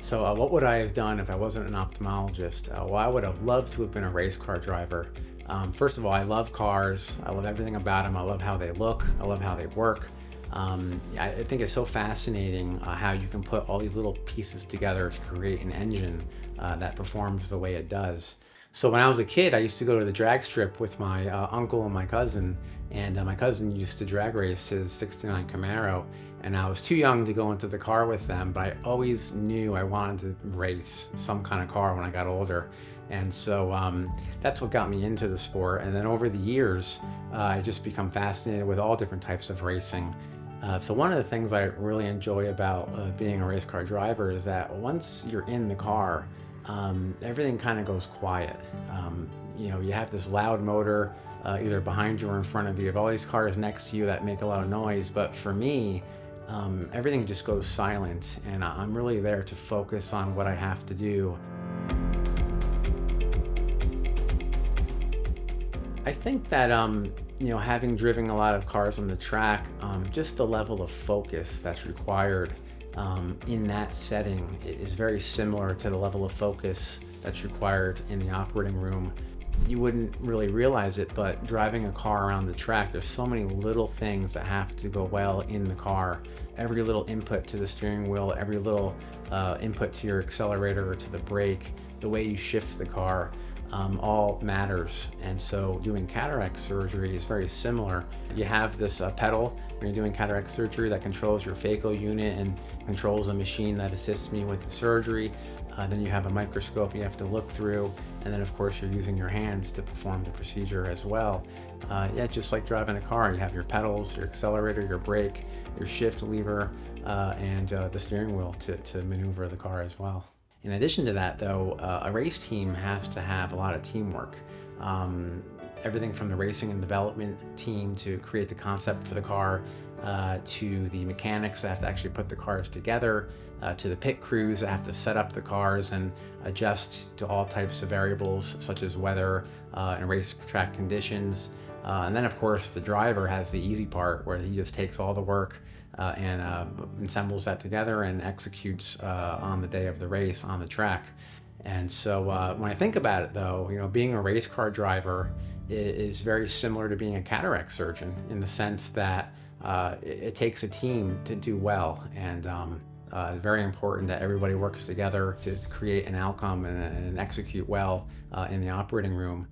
So what would I have done if I wasn't an ophthalmologist? Well, I would have loved to have been a race car driver. First of all, I love cars. I love everything about them. I love how they look. I love how they work. I think it's so fascinating how you can put all these little pieces together to create an engine that performs the way it does. So when I was a kid, I used to go to the drag strip with my uncle and my cousin, and my cousin used to drag race his '69 Camaro, and I was too young to go into the car with them, but I always knew I wanted to race some kind of car when I got older. And so that's what got me into the sport. And then over the years, I just become fascinated with all different types of racing. So one of the things I really enjoy about being a race car driver is that once you're in the car, everything kind of goes quiet. You have this loud motor either behind you or in front of you. You have all these cars next to you that make a lot of noise, but for me, everything just goes silent, and I'm really there to focus on what I have to do. I think that having driven a lot of cars on the track, just the level of focus that's required in that setting is very similar to the level of focus that's required in the operating room. You wouldn't really realize it, but driving a car around the track, there's so many little things that have to go well in the car. Every little input to the steering wheel, every little input to your accelerator or to the brake, the way you shift the car, all matters. And so doing cataract surgery is very similar. You have this pedal when you're doing cataract surgery that controls your phaco unit and controls a machine that assists me with the surgery. Then you have a microscope you have to look through, and then of course you're using your hands to perform the procedure as well. Just like driving a car, you have your pedals, your accelerator, your brake, your shift lever, and the steering wheel to maneuver the car as well. In addition to that, though, a race team has to have a lot of teamwork. Everything from the racing and development team to create the concept for the car, to the mechanics that have to actually put the cars together, to the pit crews that have to set up the cars and adjust to all types of variables such as weather and racetrack conditions. And then, of course, the driver has the easy part where he just takes all the work and assembles that together and executes on the day of the race on the track. And so when I think about it, though, being a race car driver is very similar to being a cataract surgeon in the sense that it takes a team to do well, and it's very important that everybody works together to create an outcome and execute well in the operating room.